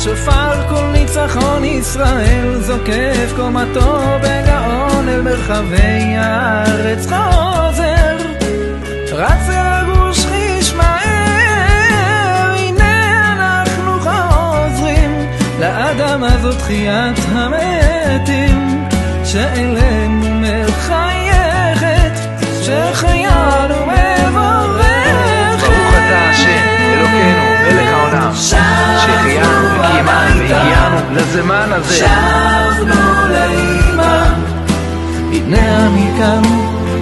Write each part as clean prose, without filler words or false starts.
שופר כל ניצחון ישראל זוקף קומתו בגאון אל מרחבי הארץ חוזר רץ הגוש חיש מהר הנה אנחנו חוזרים לאדמה זאת תחיית המתים שאלינו מחייכת שחיינו מבורכת ברוך אתה השם אלוקינו מלך העולם שהחיינו וקיימנו והגיענו לזמן הזה שבנו לאמא הנה מכאן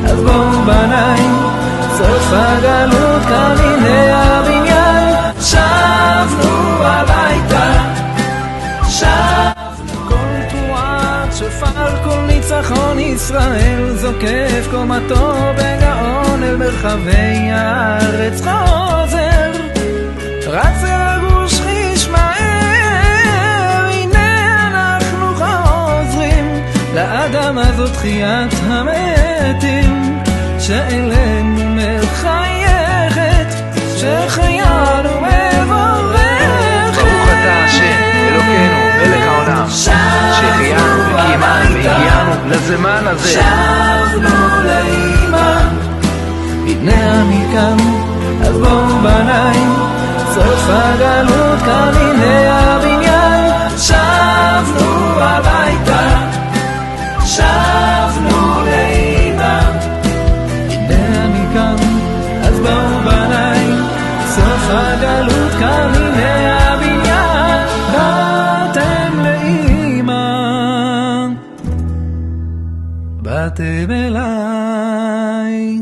אז בואו בניי סוף הגלות כאן הנה הבניין שבנו הביתה שבנו כל תרועת שופר כל ניצחון ישראל זוקף קומתו בגאון אל מרחבי הארץ חוזר רץ הגוש חיש מהר הנה אנחנו חוזרים לאדמה זאת תחיית המתים שאלינו מחייכת שחיינו מבורכת ברוך אתה השם אלוקינו מלך העולם שהחיינו וקיימנו והגיענו לזמן הזה שבנו לאמא הנה מכאן אז בואו בניי סוף הגלות כאן הנה הבניין שבנו הביתה שבנו לאמא הנה מכאן אז בואו בניי סוף הגלות כאן הנה הבניין באתם לאמא באתם אליי